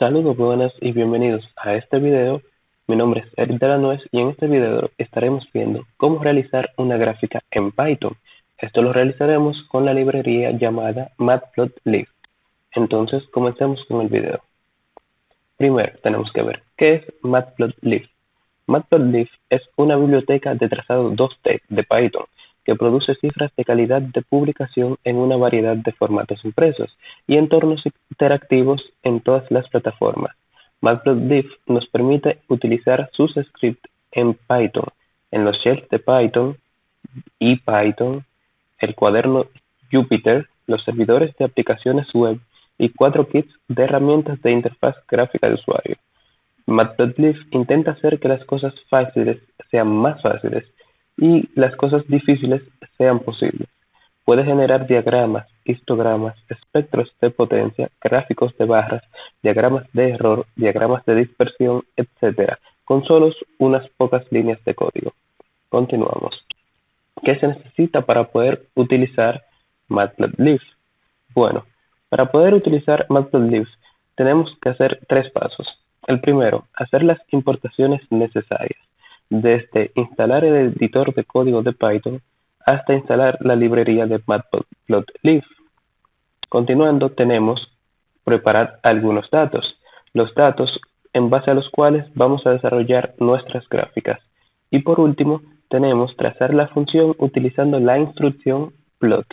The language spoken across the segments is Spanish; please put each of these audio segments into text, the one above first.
Saludos, buenas y bienvenidos a este video. Mi nombre es Eric de la Nuez y en este video estaremos viendo cómo realizar una gráfica en Python. Esto lo realizaremos con la librería llamada Matplotlib. Entonces comencemos con el video. Primero tenemos que ver qué es Matplotlib. Matplotlib es una biblioteca de trazado 2D de Python que produce cifras de calidad de publicación en una variedad de formatos impresos y entornos interactivos en todas las plataformas. Matplotlib nos permite utilizar sus scripts en Python, en los shells de Python, IPython, el cuaderno Jupyter, los servidores de aplicaciones web y 4 kits de herramientas de interfaz gráfica de usuario. Matplotlib intenta hacer que las cosas fáciles sean más fáciles y las cosas difíciles sean posibles. Puede generar diagramas, histogramas, espectros de potencia, gráficos de barras, diagramas de error, diagramas de dispersión, etc., con solo unas pocas líneas de código. Continuamos. ¿Qué se necesita para poder utilizar Matplotlib? Bueno, para poder utilizar Matplotlib tenemos que hacer 3 pasos. El primero, hacer las importaciones necesarias, desde instalar el editor de código de Python hasta instalar la librería de Matplotlib. Continuando, tenemos preparar algunos datos, los datos en base a los cuales vamos a desarrollar nuestras gráficas. Y por último, tenemos trazar la función utilizando la instrucción plot.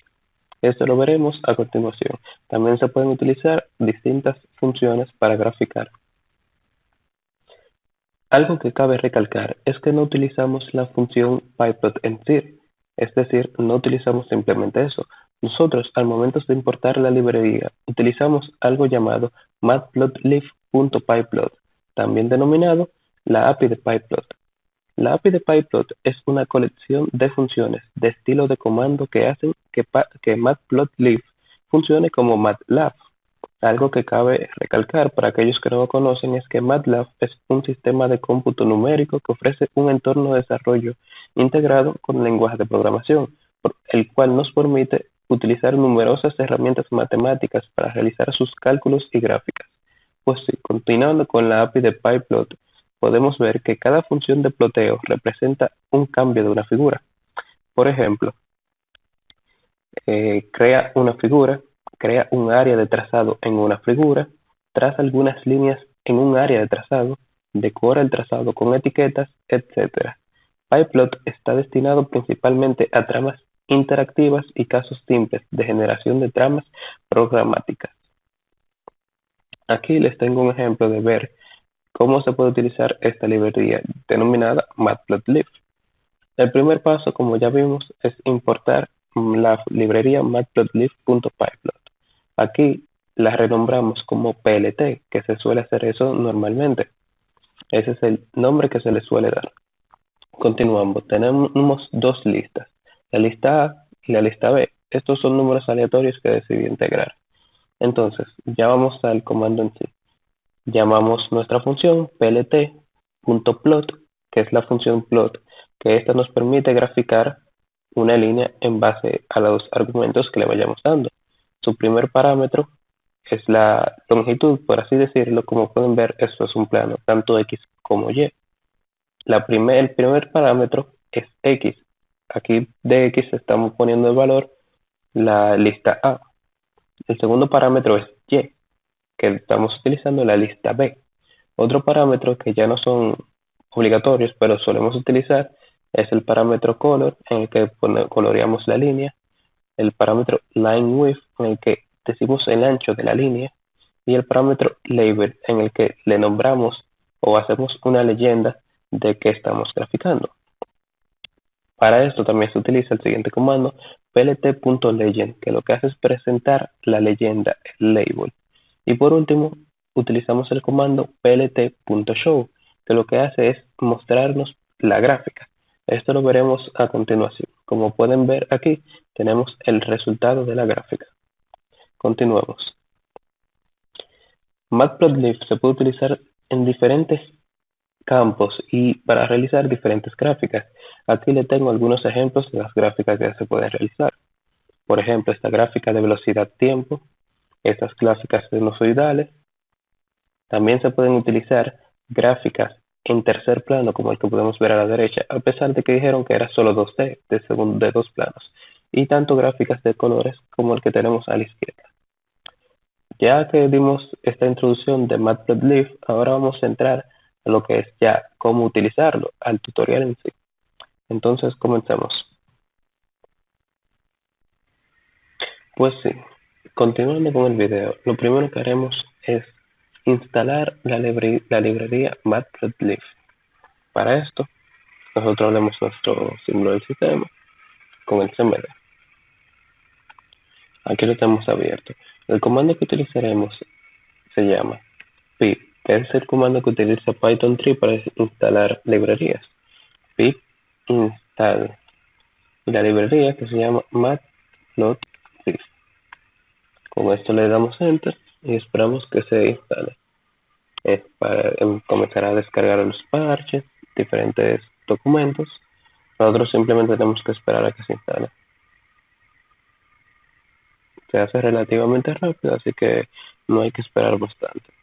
Esto lo veremos a continuación. También se pueden utilizar distintas funciones para graficar. Algo que cabe recalcar es que no utilizamos la función pyplot en sí, es decir, no utilizamos simplemente eso. Nosotros, al momento de importar la librería, utilizamos algo llamado matplotlib.pyplot, también denominado la API de Pyplot. La API de Pyplot es una colección de funciones de estilo de comando que hacen que Matplotlib funcione como MATLAB. Algo que cabe recalcar para aquellos que no lo conocen es que MATLAB es un sistema de cómputo numérico que ofrece un entorno de desarrollo integrado con el lenguaje de programación, el cual nos permite utilizar numerosas herramientas matemáticas para realizar sus cálculos y gráficas. Pues sí, continuando con la API de Pyplot, podemos ver que cada función de ploteo representa un cambio de una figura. Por ejemplo, crea una figura, crea un área de trazado en una figura, traza algunas líneas en un área de trazado, decora el trazado con etiquetas, etc. Pyplot está destinado principalmente a tramas interactivas y casos simples de generación de tramas programáticas. Aquí les tengo un ejemplo de ver cómo se puede utilizar esta librería denominada Matplotlib. El primer paso, como ya vimos, es importar la librería matplotlib.pyplot. Aquí la renombramos como PLT, que se suele hacer eso normalmente. Ese es el nombre que se le suele dar. Continuamos, tenemos 2 listas, la lista A y la lista B. Estos son números aleatorios que decidí integrar. Entonces, ya vamos al comando en sí. Llamamos nuestra función plt.plot, que es la función plot, que esta nos permite graficar una línea en base a los argumentos que le vayamos dando. Su primer parámetro es la longitud, por así decirlo. Como pueden ver, esto es un plano, tanto X como Y. El primer parámetro es X. Aquí de X estamos poniendo el valor la lista A. El segundo parámetro es Y, que estamos utilizando la lista B. Otro parámetro que ya no son obligatorios, pero solemos utilizar, es el parámetro color, en el que coloreamos la línea, el parámetro line width, en el que decimos el ancho de la línea, y el parámetro label, en el que le nombramos o hacemos una leyenda de qué estamos graficando. Para esto también se utiliza el siguiente comando, plt.legend, que lo que hace es presentar la leyenda, el label. Y por último, utilizamos el comando plt.show, que lo que hace es mostrarnos la gráfica. Esto lo veremos a continuación. Como pueden ver aquí, tenemos el resultado de la gráfica. Continuemos. Matplotlib se puede utilizar en diferentes campos y para realizar diferentes gráficas. Aquí le tengo algunos ejemplos de las gráficas que se pueden realizar. Por ejemplo, esta gráfica de velocidad-tiempo, estas gráficas sinusoidales, También se pueden utilizar gráficas en tercer plano, como el que podemos ver a la derecha, a pesar de que dijeron que era solo 2D, de dos planos, y tanto gráficas de colores como el que tenemos a la izquierda. Ya que dimos esta introducción de Matplotlib, ahora vamos a entrar a lo que es ya cómo utilizarlo, al tutorial en sí. Entonces, comencemos. Pues sí, continuando con el video, lo primero que haremos es instalar la librería Matplotlib. Para esto, nosotros leemos nuestro símbolo del sistema con el CMD. Aquí lo tenemos abierto. El comando que utilizaremos se llama pip, que es el comando que utiliza Python 3 para instalar librerías. Pip install la librería que se llama matplotlib. Con esto le damos enter y esperamos que se instale. Comenzará a descargar los parches, diferentes documentos. Nosotros simplemente tenemos que esperar a que se instale. Se hace relativamente rápido, así que no hay que esperar bastante.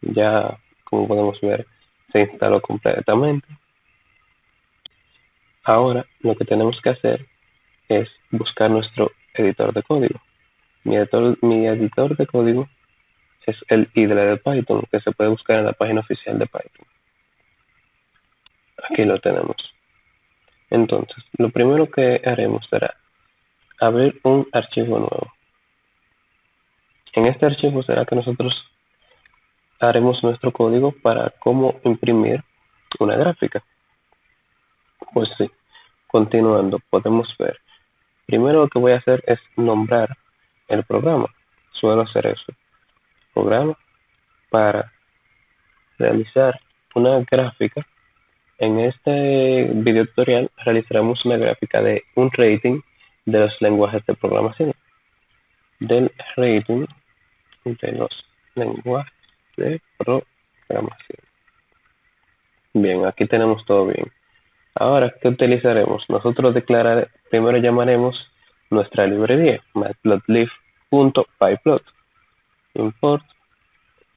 Ya, como podemos ver, se instaló completamente. Ahora lo que tenemos que hacer es buscar nuestro editor de código. Mi editor de código es el IDLE de Python, que se puede buscar en la página oficial de Python. Aquí lo tenemos. Entonces, lo primero que haremos será abrir un archivo nuevo. En este archivo será que nosotros haremos nuestro código para cómo imprimir una gráfica. Pues sí, continuando, podemos ver. Primero lo que voy a hacer es nombrar el programa. Suelo hacer eso. Programa para realizar una gráfica. En este video tutorial realizaremos una gráfica de un rating de los lenguajes de programación. Del rating de los lenguajes de programación. Bien, aquí tenemos todo bien. Ahora, ¿qué utilizaremos? Nosotros primero llamaremos nuestra librería, matplotlib.pyplot. Import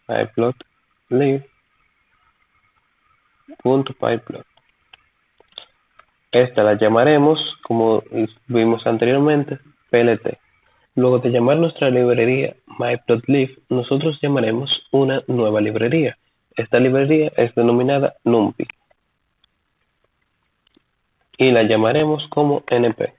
pyplot.pyplot. Esta la llamaremos, como vimos anteriormente, plt. Luego de llamar nuestra librería Matplotlib, nosotros llamaremos una nueva librería. Esta librería es denominada NumPy y la llamaremos como NP.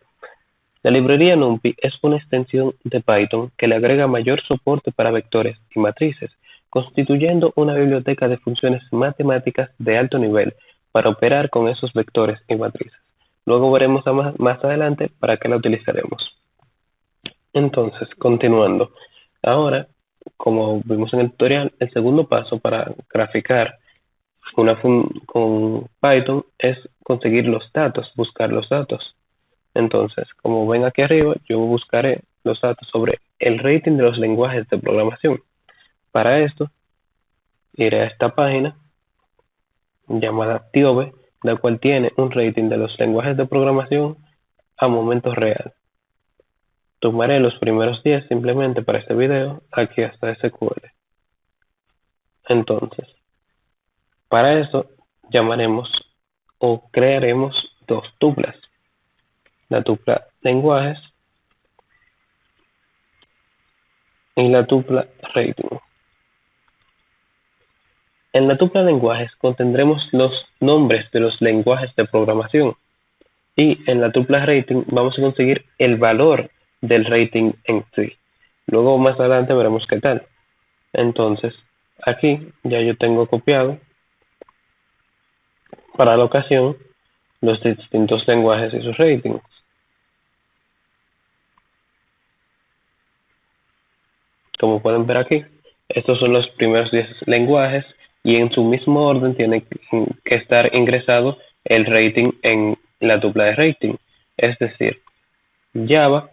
La librería NumPy es una extensión de Python que le agrega mayor soporte para vectores y matrices, constituyendo una biblioteca de funciones matemáticas de alto nivel para operar con esos vectores y matrices. Luego veremos más adelante para qué la utilizaremos. Entonces, continuando. Ahora, como vimos en el tutorial, el segundo paso para graficar con Python es conseguir los datos, buscar los datos. Entonces, como ven aquí arriba, yo buscaré los datos sobre el rating de los lenguajes de programación. Para esto, iré a esta página llamada TIOBE, la cual tiene un rating de los lenguajes de programación a momento real. Tomaré los primeros 10 simplemente para este video, aquí hasta SQL. Entonces, para eso llamaremos o crearemos dos tuplas. La tupla lenguajes y la tupla rating. En la tupla lenguajes contendremos los nombres de los lenguajes de programación y en la tupla rating vamos a conseguir el valor del rating en sí. Luego más adelante veremos qué tal. Entonces, aquí ya yo tengo copiado para la ocasión los distintos lenguajes y sus ratings. Como pueden ver aquí, estos son los primeros 10 lenguajes y en su mismo orden tiene que estar ingresado el rating en la tupla de rating. Es decir, Java,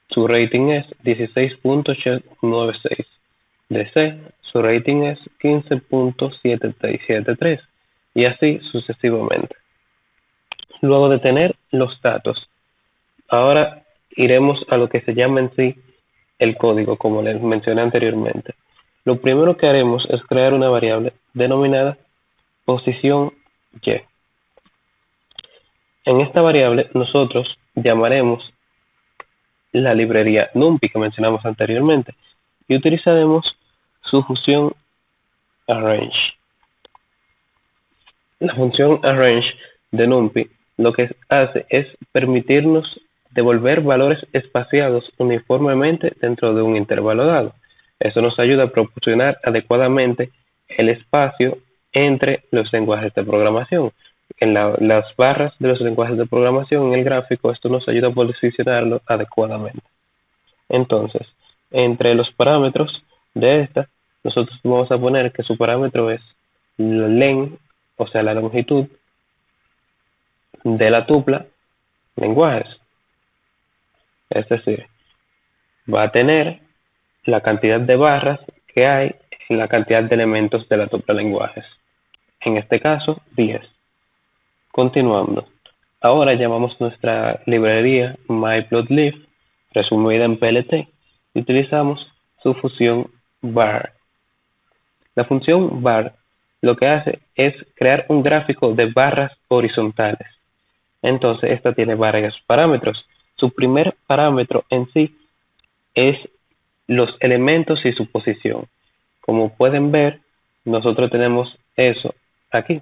su rating es 16.96. De C, su rating es 15.773 y así sucesivamente. Luego de tener los datos, ahora iremos a lo que se llama en sí el código, como les mencioné anteriormente. Lo primero que haremos es crear una variable denominada posición y. En esta variable nosotros llamaremos la librería NumPy que mencionamos anteriormente y utilizaremos su función arrange. La función arrange de NumPy lo que hace es permitirnos devolver valores espaciados uniformemente dentro de un intervalo dado. Esto nos ayuda a proporcionar adecuadamente el espacio entre los lenguajes de programación. En las barras de los lenguajes de programación en el gráfico, esto nos ayuda a posicionarlo adecuadamente. Entonces, entre los parámetros de esta, nosotros vamos a poner que su parámetro es la len, o sea, la longitud de la tupla lenguajes. Es decir, va a tener la cantidad de barras que hay en la cantidad de elementos de la tupla lenguajes. En este caso, 10. Continuando. Ahora llamamos nuestra librería Matplotlib, resumida en PLT, y utilizamos su función var. La función var lo que hace es crear un gráfico de barras horizontales. Entonces, esta tiene varios parámetros. Su primer parámetro en sí es los elementos y su posición. Como pueden ver, nosotros tenemos eso aquí,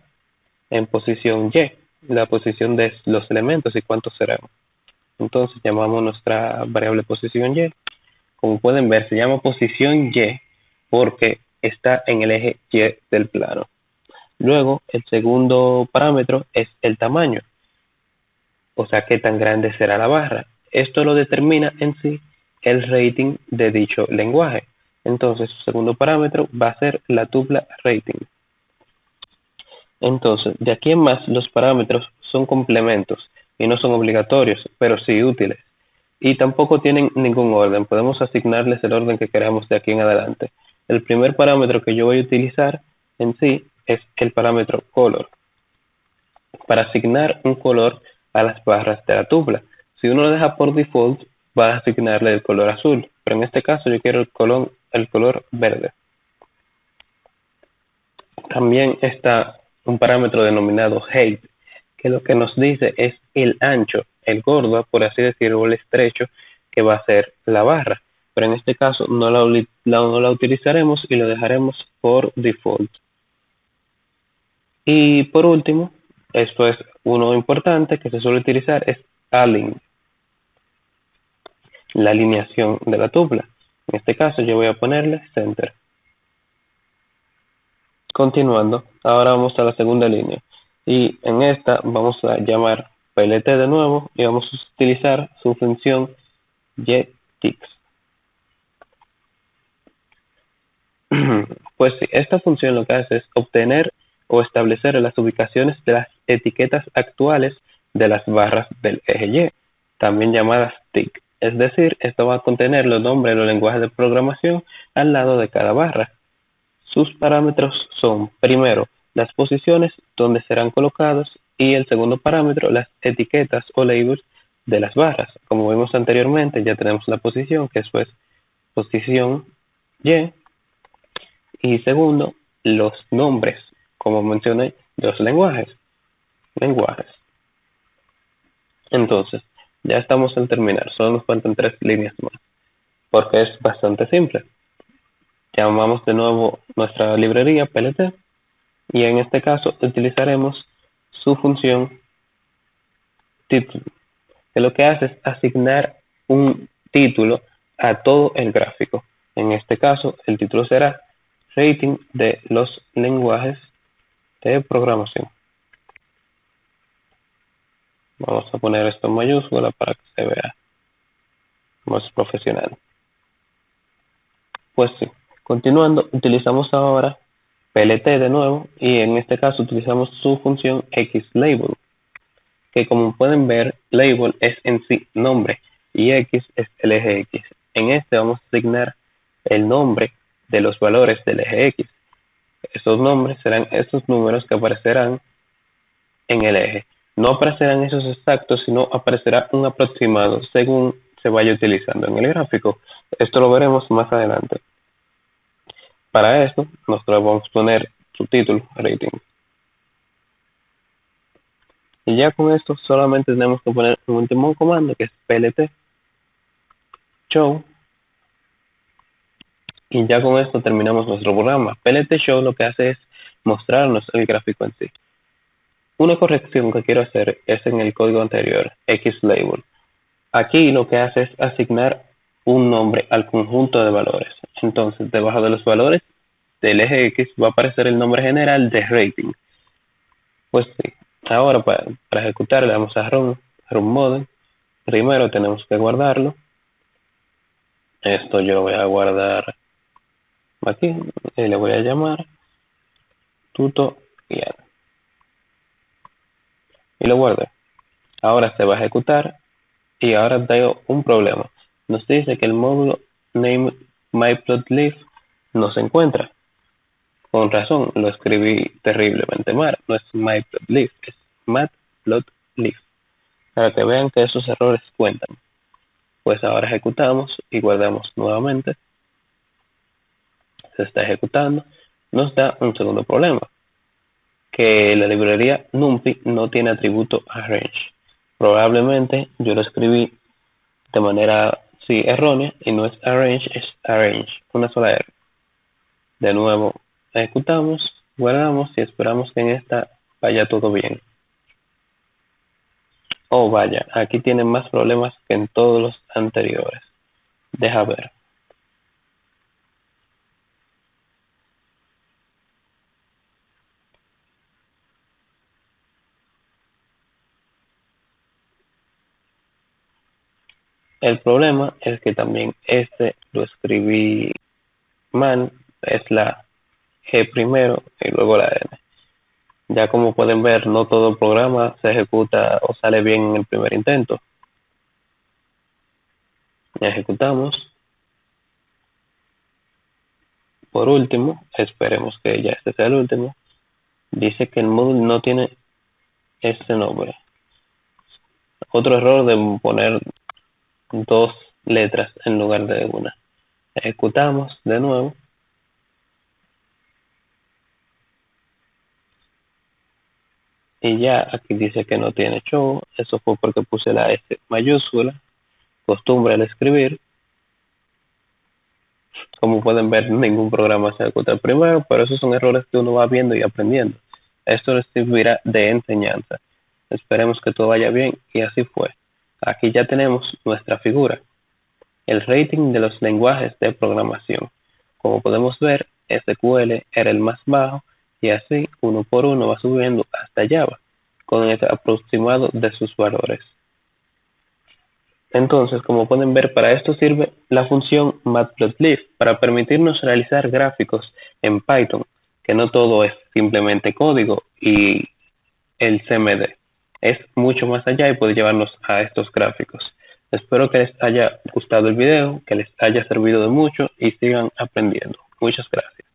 en posición Y, la posición de los elementos y cuántos serán. Entonces llamamos nuestra variable posición Y. Como pueden ver, se llama posición Y porque está en el eje Y del plano. Luego, el segundo parámetro es el tamaño, o sea, qué tan grande será la barra. Esto lo determina en sí el rating de dicho lenguaje. Entonces, su segundo parámetro va a ser la tupla rating. Entonces, de aquí en más, los parámetros son complementos y no son obligatorios, pero sí útiles. Y tampoco tienen ningún orden. Podemos asignarles el orden que queramos de aquí en adelante. El primer parámetro que yo voy a utilizar en sí es el parámetro color, para asignar un color a las barras de la tupla. Si uno lo deja por default, va a asignarle el color azul, pero en este caso yo quiero el color verde. También está un parámetro denominado height, que lo que nos dice es el ancho, el gordo, por así decirlo, o el estrecho que va a ser la barra. Pero en este caso no la utilizaremos y lo dejaremos por default. Y por último, esto es uno importante que se suele utilizar, es align, la alineación de la tupla. En este caso yo voy a ponerle center. Continuando, ahora vamos a la segunda línea y en esta vamos a llamar PLT de nuevo y vamos a utilizar su función getTix. Pues sí, esta función lo que hace es obtener o establecer las ubicaciones de las etiquetas actuales de las barras del eje Y, también llamadas tick. Es decir, esto va a contener los nombres de los lenguajes de programación al lado de cada barra. Sus parámetros son, primero, las posiciones donde serán colocados y el segundo parámetro, las etiquetas o labels de las barras. Como vimos anteriormente, ya tenemos la posición, que eso es posición y segundo, los nombres, como mencioné, de los lenguajes. Entonces, ya estamos al terminar, solo nos faltan 3 líneas más, porque es bastante simple. Llamamos de nuevo nuestra librería PLT y en este caso utilizaremos su función título, que lo que hace es asignar un título a todo el gráfico. En este caso, el título será rating de los lenguajes de programación. Vamos a poner esto en mayúscula para que se vea más profesional. Pues sí, continuando, utilizamos ahora PLT de nuevo y en este caso utilizamos su función xLabel, que como pueden ver, label es en sí nombre y x es el eje x. En este vamos a asignar el nombre de los valores del eje x. Estos nombres serán estos números que aparecerán en el eje. No aparecerán esos exactos, sino aparecerá un aproximado según se vaya utilizando en el gráfico. Esto lo veremos más adelante. Para esto, nosotros vamos a poner su título, rating. Y ya con esto solamente tenemos que poner un último comando que es plt show. Y ya con esto terminamos nuestro programa. plt show lo que hace es mostrarnos el gráfico en sí. Una corrección que quiero hacer es en el código anterior, xlabel. Aquí lo que hace es asignar un nombre al conjunto de valores. Entonces, debajo de los valores del eje X va a aparecer el nombre general de rating. Pues sí, ahora para ejecutar le damos a run model. Primero tenemos que guardarlo. Esto yo lo voy a guardar aquí y le voy a llamar tutorial. Y lo guardé. Ahora se va a ejecutar y ahora tengo un problema. Nos dice que el módulo name myplotlib no se encuentra. Con razón, lo escribí terriblemente mal. No es myplotlib, es matplotlib. Para que vean que esos errores cuentan. Pues ahora ejecutamos y guardamos nuevamente. Se está ejecutando. Nos da un segundo problema. Que la librería NumPy no tiene atributo arrange. Probablemente yo lo escribí de manera errónea y no es arrange, es arrange, una sola R. De nuevo ejecutamos, guardamos y esperamos que en esta vaya todo bien. Oh vaya, aquí tienen más problemas que en todos los anteriores. Deja ver. El problema es que también este lo escribí mal, es la G primero y luego la N. Ya como pueden ver, no todo el programa se ejecuta o sale bien en el primer intento. Ejecutamos. Por último, esperemos que ya este sea el último. Dice que el módulo no tiene este nombre. Otro error de poner dos letras en lugar de una. Ejecutamos de nuevo. Y ya aquí dice que no tiene show. Eso fue porque puse la S mayúscula. Costumbre al escribir. Como pueden ver, ningún programa se ejecuta primero, pero esos son errores que uno va viendo y aprendiendo. Esto les servirá de enseñanza. Esperemos que todo vaya bien y así fue. Aquí ya tenemos nuestra figura. El rating de los lenguajes de programación. Como podemos ver, SQL era el más bajo y así uno por uno va subiendo hasta Java, con el aproximado de sus valores. Entonces, como pueden ver, para esto sirve la función matplotlib para permitirnos realizar gráficos en Python, que no todo es simplemente código y el CMD. Es mucho más allá y puede llevarnos a estos gráficos. Espero que les haya gustado el video, que les haya servido de mucho y sigan aprendiendo. Muchas gracias.